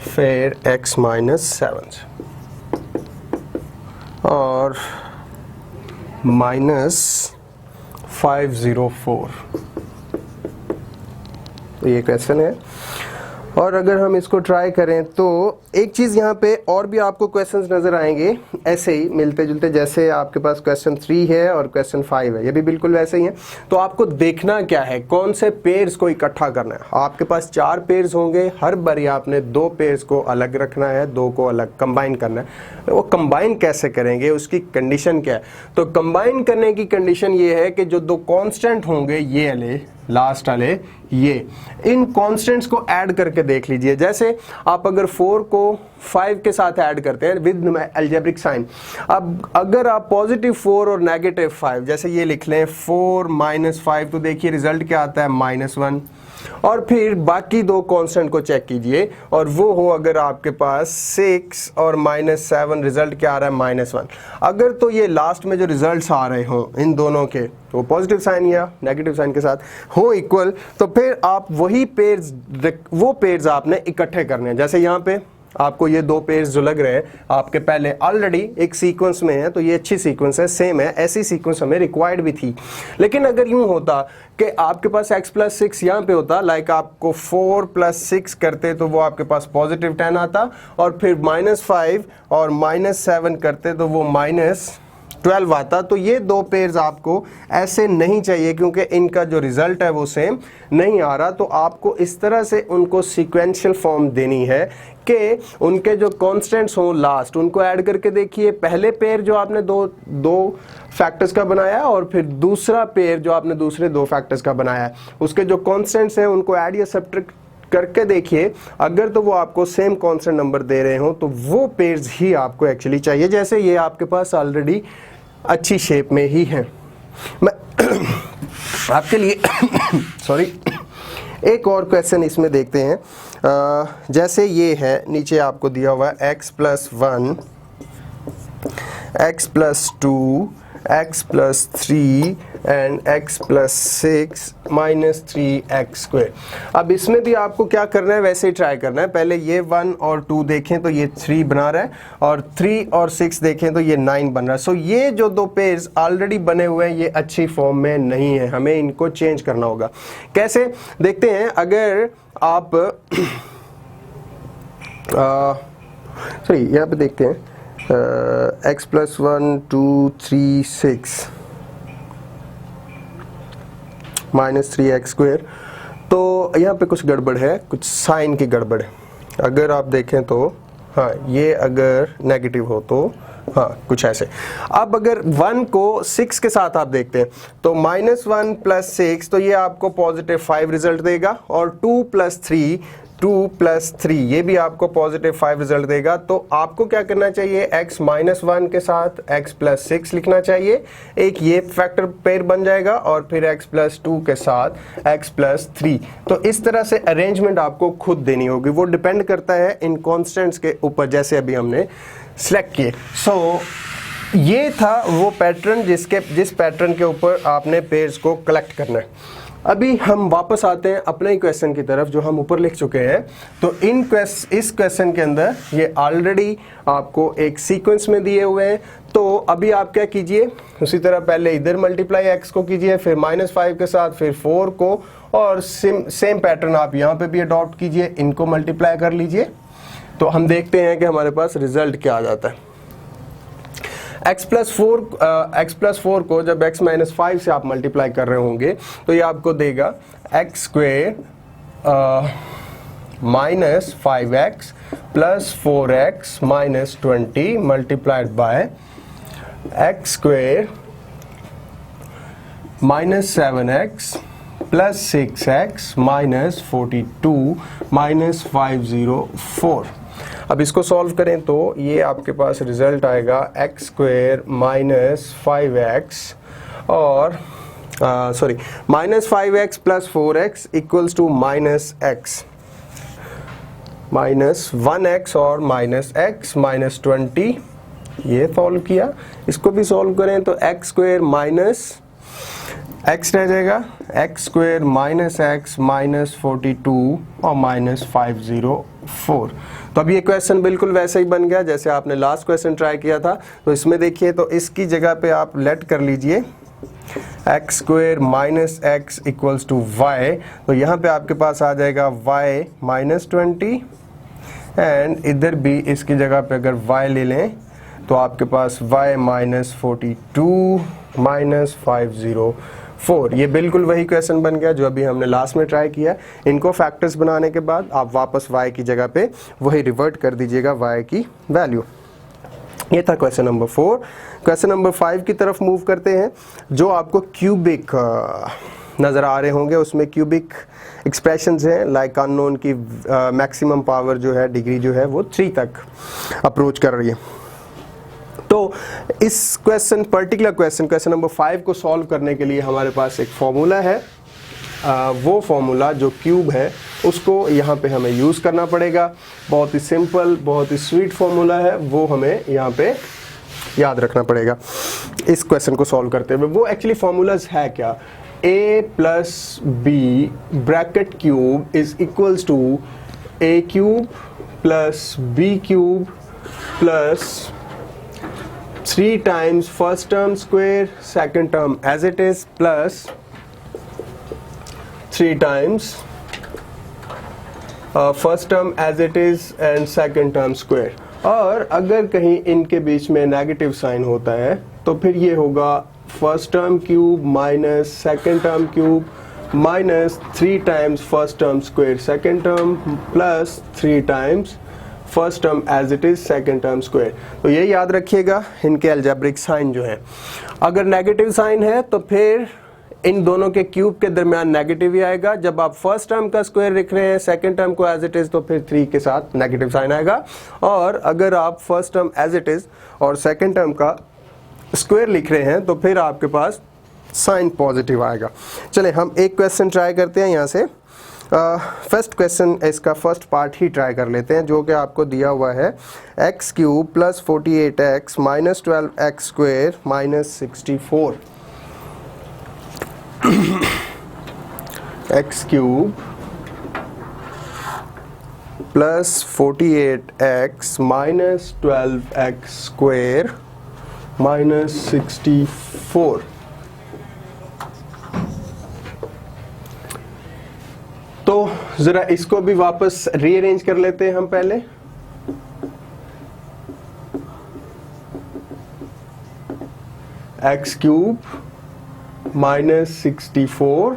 फिर x माइनस 7 और माइनस 504। तो ये क्वेश्चन है और अगर हम इसको ट्राई करें तो एक चीज़ यहाँ पे और भी आपको क्वेश्चंस नज़र आएंगे ऐसे ही मिलते जुलते, जैसे आपके पास क्वेश्चन 3 है और क्वेश्चन 5 है, ये भी बिल्कुल वैसे ही है। तो आपको देखना क्या है, कौन से पेयर्स को इकट्ठा करना है। आपके पास 4 पेयर्स होंगे, हर बारी आपने 2 पेयर्स को अलग रखना है, 2 को अलग कंबाइन करना है। वो कंबाइन कैसे करेंगे, उसकी कंडीशन क्या है। तो कंबाइन करने की कंडीशन ये है कि जो 2 कॉन्स्टेंट होंगे ये वाले लास्ट वाले, ये इन कॉन्स्टेंट्स को ऐड करके देख लीजिए। जैसे आप अगर 4 को 5 के साथ ऐड करते हैं विद अलजेब्रिक साइन, अब अगर आप पॉजिटिव 4 और नेगेटिव 5 जैसे ये लिख लें 4 माइनस 5, तो देखिए रिजल्ट क्या आता है -1। और फिर बाकी दो कांस्टेंट को चेक कीजिए और वो हो अगर आपके पास 6 और -7 रिजल्ट क्या आ रहा है -1। अगर तो ये लास्ट में जो रिजल्ट्स आ रहे हो इन दोनों के वो पॉजिटिव साइन या नेगेटिव साइन के साथ हो इक्वल, तो फिर आप वही पेयर्स वो पेयर्स आपने इकट्ठे करने हैं। जैसे यहाँ पे आपको ये दो पेयर्स जो लग रहे हैं आपके पहले ऑलरेडी एक सीक्वेंस में है, तो ये अच्छी सीक्वेंस है, सेम है, ऐसी सीक्वेंस हमें रिक्वायर्ड भी थी। लेकिन अगर यूं होता कि आपके पास x+6 यहाँ पे होता, लाइक आपको 4+6 करते तो वो आपके पास +10 आता, और फिर -5 और -7 करते तो वो -12 आता। तो ये दो पेयर्स आपको ऐसे नहीं चाहिए क्योंकि इनका जो रिजल्ट है वो सेम नहीं आ रहा। तो आपको इस तरह से उनको सीक्वेंशियल फॉर्म देनी है कि उनके जो कांस्टेंट्स हो लास्ट उनको ऐड करके देखिए। पहले पेयर जो आपने दो फैक्टर्स का बनाया और फिर दूसरा पेयर जो आपने दूसरे दो फैक्टर्स का बनाया है, उसके जो कांस्टेंट्स हैं उनको ऐड या सब्ट्रैक्ट करके देखिए। अगर तो वो आपको सेम कांस्टेंट नंबर दे रहे हो तो वो पेयर्स ही आपको एक्चुअली चाहिए। जैसे ये आपके पास ऑलरेडी अच्छी शेप में ही है। मैं आपके लिए सॉरी एक और क्वेश्चन इसमें देखते हैं। जैसे ये है, नीचे आपको दिया हुआ है x+1, x+2, x+3 and x+6 -3x²। अब इसमें भी आपको क्या करना है, वैसे ही ट्राई करना है। पहले ये 1 और 2 देखें तो ये 3 बना रहा है, और 3 और 6 देखें तो ये 9 बन रहा है। सो ये जो दो पेयर्स ऑलरेडी बने हुए हैं ये अच्छी फॉर्म में नहीं है, हमें इनको चेंज करना होगा। कैसे देखते हैं। अगर आप सॉरी यहाँ पे देखते हैं x+1 2 3 6 -3x²। तो यहाँ पे कुछ गड़बड़ है, कुछ साइन की गड़बड़ है। अगर आप देखें तो हाँ, ये अगर नेगेटिव हो तो हाँ कुछ ऐसे। अब अगर 1 को 6 के साथ आप देखते हैं तो -1 + 6 तो ये आपको +5 रिजल्ट देगा, और 2 + 3 ये भी आपको +5 रिजल्ट देगा। तो आपको क्या करना चाहिए, x -1 के साथ x+6 लिखना चाहिए, एक ये फैक्टर पेयर बन जाएगा, और फिर x+2 के साथ x+3। तो इस तरह से अरेंजमेंट आपको खुद देनी होगी, वो डिपेंड करता है इन कॉन्स्टेंट्स के ऊपर जैसे अभी हमने सिलेक्ट किए। सो ये था वो पैटर्न जिस पैटर्न के ऊपर आपने पेयर्स को कलेक्ट करना है। अभी हम वापस आते हैं अपने ही क्वेश्चन की तरफ जो हम ऊपर लिख चुके हैं। तो इस क्वेश्चन के अंदर ये ऑलरेडी आपको एक सीक्वेंस में दिए हुए हैं। तो अभी आप क्या कीजिए, उसी तरह पहले इधर मल्टीप्लाई x को कीजिए, फिर -5 के साथ फिर 4 को, और सेम पैटर्न आप यहाँ पे भी अडॉप्ट कीजिए, इनको मल्टीप्लाई कर लीजिए। तो हम देखते हैं कि हमारे पास रिजल्ट क्या आ जाता है। x+4 को जब x -5 से आप मल्टीप्लाई कर रहे होंगे तो ये आपको देगा x² -5x + 4x -20 multiplied by x² -7x + 6x -42 -504। अब इसको सॉल्व करें तो ये आपके पास रिजल्ट आएगा x² -5x और sorry -5x + 4x = -x -1x और -x -20। ये सॉल्व किया, इसको भी सॉल्व करें तो x² x रह जाएगा, x² -x -42 और -504। तो अब ये क्वेश्चन बिल्कुल वैसे ही बन गया जैसे आपने लास्ट क्वेश्चन ट्राई किया था। तो इसमें देखिए, तो इसकी जगह पे आप लेट कर लीजिए x² -x = y। तो यहाँ पे आपके पास आ जाएगा y -20, एंड इधर भी इसकी जगह पे अगर y ले लें तो आपके पास y -42 -504। ये बिल्कुल वही क्वेश्चन बन गया जो अभी हमने लास्ट में ट्राई किया। इनको फैक्टर्स बनाने के बाद आप वापस y की जगह पे वही रिवर्ट कर दीजिएगा y की वैल्यू। ये था क्वेश्चन नंबर 4। क्वेश्चन नंबर 5 की तरफ मूव करते हैं, जो आपको क्यूबिक नज़र आ रहे होंगे। उसमें क्यूबिक एक्सप्रेशंस हैं, लाइक अननोन की मैक्सिमम पावर जो है, डिग्री जो है वो 3 तक अप्रोच कर रही है। तो इस पर्टिकुलर क्वेश्चन नंबर 5 को सॉल्व करने के लिए हमारे पास एक फॉर्मूला है। वो फॉर्मूला जो क्यूब है उसको यहाँ पे हमें यूज़ करना पड़ेगा। बहुत ही सिंपल, बहुत ही स्वीट फॉर्मूला है, वो हमें यहाँ पे याद रखना पड़ेगा इस क्वेश्चन को सॉल्व करते हुए। वो एक्चुअली फॉर्मूलाज है क्या, a plus b bracket cube is equals to a cube plus b cube plus 3 times first term square second term as it is plus 3 times first term as it is and second term square। और अगर कहीं इनके बीच में negative sign होता है तो फिर ये होगा first term cube minus second term cube minus 3 times first term square second term plus 3 times first term as it is second term square. तो ये याद रखिएगा इनके अलजेब्रिक साइन जो है, अगर नेगेटिव साइन है तो फिर इन दोनों के क्यूब के दरमियान नेगेटिव ही आएगा। जब आप फर्स्ट टर्म का स्क्वायर लिख रहे हैं सेकंड टर्म को एज इट इज तो फिर 3 के साथ नेगेटिव साइन आएगा, और अगर आप first term as it is और सेकंड टर्म का स्क्वायर लिख रहे हैं तो फिर आपके पास साइन पॉजिटिव आएगा। चले हम एक क्वेश्चन ट्राई करते हैं यहाँ से। फर्स्ट क्वेश्चन इसका फर्स्ट पार्ट ही ट्राई कर लेते हैं, जो कि आपको दिया हुआ है x cube plus 48x minus 12x square minus 64। X cube plus 48x minus 12x square minus 64। तो जरा इसको भी वापस रीअरेंज कर लेते हैं हम पहले। X cube minus 64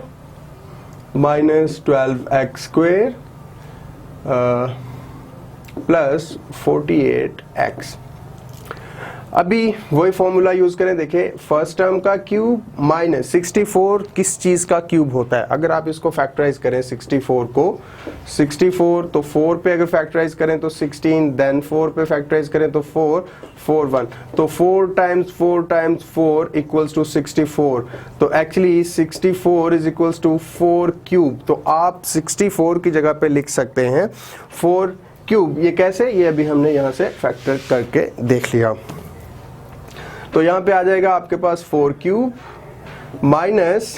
minus 12x square plus 48x। अभी वही फॉर्मूला यूज करें। देखिए फर्स्ट टर्म का क्यूब माइनस 64 किस चीज का क्यूब होता है, अगर आप इसको फैक्टराइज करें 64 को 64 तो 4 पे अगर फैक्टराइज करें तो 16, देन 4 पे फैक्टराइज करें तो 4 4 1, तो 4 टाइम्स 4 इक्वल्स टू 64। तो actually 64 is equals to 4 cube. तो आप 64 की जगह पे लिख सकते हैं 4 क्यूब। ये कैसे, ये अभी हमने यहाँ से फैक्टर करके देख लिया। तो यहाँ पे आ जाएगा आपके पास 4 cube minus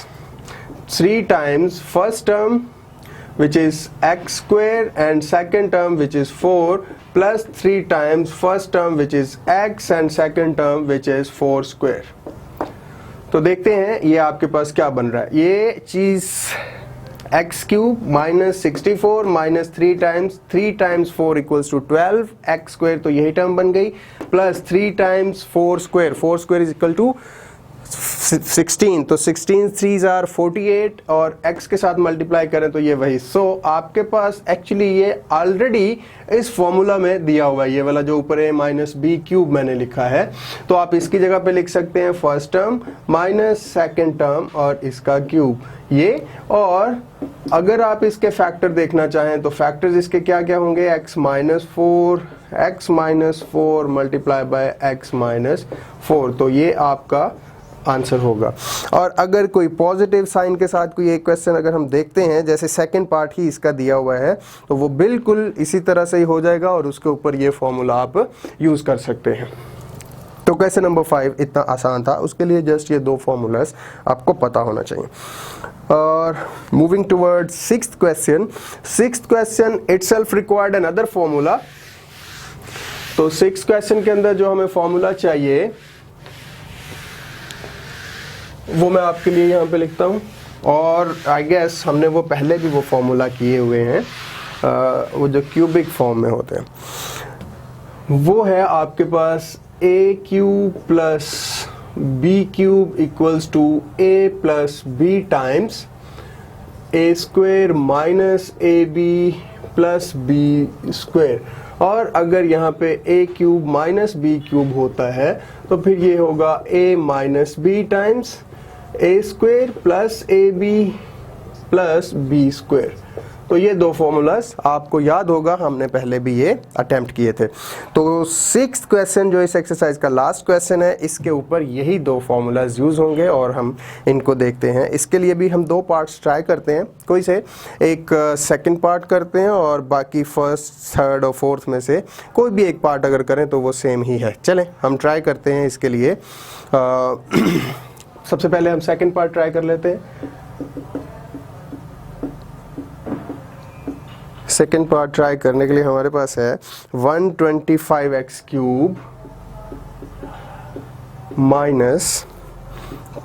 3 times first term which is x square and second term which is 4 plus 3 times first term which is x and second term which is 4 square. तो देखते हैं ये आपके पास क्या बन रहा है। ये चीज x cube minus 64 minus 3 times 4 equals to 12 x square, तो यही टर्म बन गई, plus 3 times 4 square is equal to 16, तो 16 3s आर 48 और x के साथ मल्टीप्लाई करें तो ये वही। सो आपके पास एक्चुअली ये ऑलरेडी इस फॉर्मूला में दिया हुआ है, ये वाला जो ऊपर है माइनस बी क्यूब मैंने लिखा है। तो आप इसकी जगह पे लिख सकते हैं first term minus second term और इसका क्यूब ये। और अगर आप इसके फैक्टर देखना चाहें तो फैक्टर्स इसके क्या क्या होंगे, x minus 4 multiply by x minus 4, तो ये आपका आंसर होगा। और अगर कोई पॉजिटिव साइन के साथ कोई एक क्वेश्चन अगर हम देखते हैं, जैसे सेकंड पार्ट ही इसका दिया हुआ है, तो वो बिल्कुल इसी तरह से ही हो जाएगा और उसके ऊपर ये फॉर्मूला आप यूज कर सकते हैं। तो क्वेश्चन नंबर 5 इतना आसान था, उसके लिए जस्ट ये 2 फॉर्मूलाज आपको पता होना चाहिए। और moving towards sixth question itself required another formula. तो सिक्स्थ क्वेश्चन के अंदर जो हमें फॉर्मूला चाहिए वो मैं आपके लिए यहाँ पे लिखता हूँ, और आई गेस हमने वो पहले भी वो फॉर्मूला किए हुए हैं, वो जो क्यूबिक फॉर्म में होते हैं। वो है आपके पास a cube plus b cube equals to a plus b times a square minus ab plus b square. और अगर यहाँ पे a cube minus b cube होता है तो फिर ये होगा a minus b times a square plus ab plus b square. तो ये दो फॉर्मूलाज आपको याद होगा, हमने पहले भी ये अटेम्प्ट किए थे। तो 6th क्वेश्चन जो इस एक्सरसाइज का लास्ट क्वेश्चन है, इसके ऊपर यही दो फॉर्मूलाज यूज होंगे और हम इनको देखते हैं। इसके लिए भी हम दो पार्ट्स ट्राई करते हैं, कोई से एक सेकंड पार्ट करते हैं और बाकी फर्स्ट, थर्ड और फोर्थ में से कोई भी एक पार्ट अगर करें तो वो सेम ही है। चलें हम ट्राई करते हैं इसके लिए। सबसे पहले हम सेकंड पार्ट ट्राई कर लेते हैं। सेकंड पार्ट ट्राई करने के लिए हमारे पास है 125x cube minus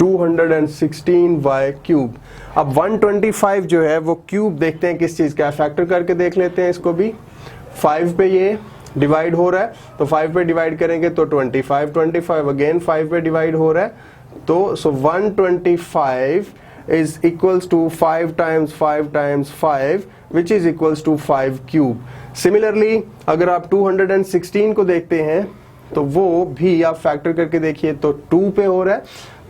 216y cube. अब 125 जो है वो क्यूब देखते हैं किस चीज का, फैक्टर करके देख लेते हैं इसको भी। 5 पे ये डिवाइड हो रहा है तो 5 पे डिवाइड करेंगे तो 25 अगेन 5 पे डिवाइड हो रहा है तो 125 is equals to 5 times 5 times 5 which is equals to 5 cube. Similarly अगर आप 216 को देखते हैं तो वो भी आप फैक्टर करके देखिए तो 2 पे हो रहा है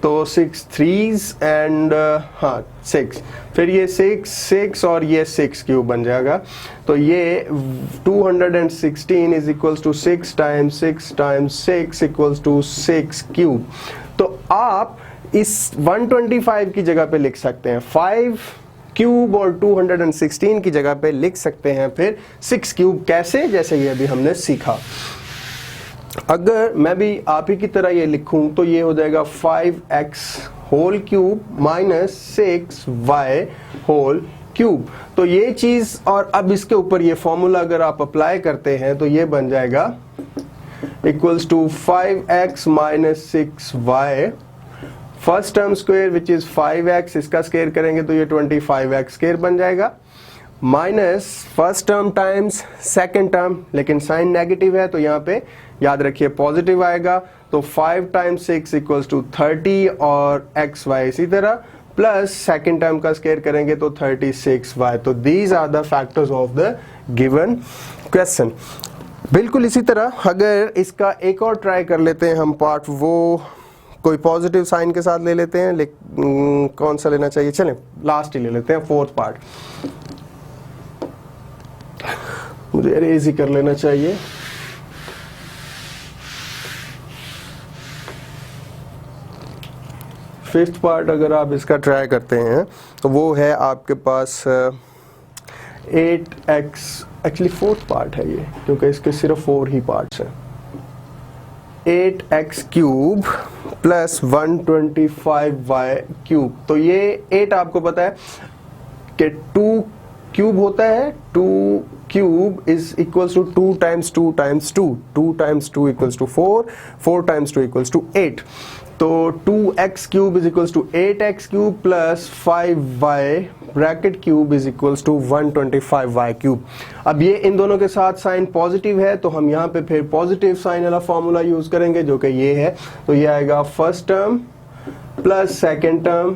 तो 6 3s एंड 6, फिर ये 6 और ये 6 क्यूब बन जाएगा। तो ये 216 is equals to 6 times 6 times 6 equals to 6 cube. तो आप इस 125 की जगह पे लिख सकते हैं 5 क्यूब और 216 की जगह पे लिख सकते हैं फिर 6 क्यूब। कैसे? जैसे ये अभी हमने सीखा। अगर मैं भी आप ही की तरह ये लिखूं तो ये हो जाएगा 5x whole cube minus 6y whole cube. तो ये चीज, और अब इसके ऊपर ये फॉर्मूला अगर आप अप्लाई करते हैं तो ये बन जाएगा equals to 5x minus 6y first term square which is 5x, इसका स्क्वायर करेंगे तो ये 25x स्क्वायर बन जाएगा, minus first term times second term, लेकिन साइन नेगेटिव है तो यहाँ पे याद रखिए पॉजिटिव आएगा तो 5 टाइम्स 6 इक्वल्स टू 30 और xy इसी तरह, प्लस सेकंड टर्म का स्क्वायर करेंगे तो 36y। तो these are the factors of the given question. बिल्कुल इसी तरह अगर इसका एक और ट्राई कर लेते हैं हम पार्ट, वो कोई पॉजिटिव साइन के साथ ले लेते हैं, कौन सा लेना चाहिए, चलें लास्ट ही ले लेते हैं, फोर्थ पार्ट। मुझे अरेज ही कर लेना चाहिए। फिफ्थ पार्ट अगर आप इसका ट्राई करते हैं तो वो है आपके पास 8x, एक्चुअली फोर्थ पार्ट है ये क्योंकि इसके सिर्फ 4 ही पार्ट्स हैं। 8x cube plus 125y cube. तो ये 8 आपको पता है कि 2 क्यूब होता है, 2 cube is equals to 2 times 2 times 2, 2 times 2 equals to 4, 4 times 2 equals to 8। तो 2x cube is equals to 8x cube plus 5y bracket cube is equals to 125y cube. अब ये इन दोनों के साथ साइन पॉजिटिव है तो हम यहाँ पे फिर पॉजिटिव साइन वाला फॉर्मूला यूज करेंगे जो कि ये है। तो ये आएगा first term plus second term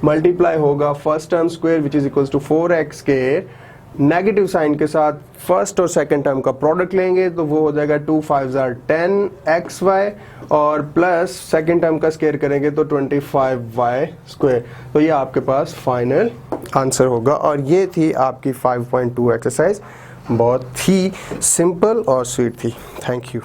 multiply होगा first term square which is equals to 4x square, negative sign के साथ फर्स्ट और सेकंड टर्म का प्रोडक्ट लेंगे तो वो हो जाएगा 2 5s are 10xy और प्लस सेकंड टर्म का स्क्वायर करेंगे तो 25y स्क्वायर। तो ये आपके पास फाइनल आंसर होगा। और ये थी आपकी 5.2 एक्सरसाइज, बहुत ही सिंपल और स्वीट थी। Thank you.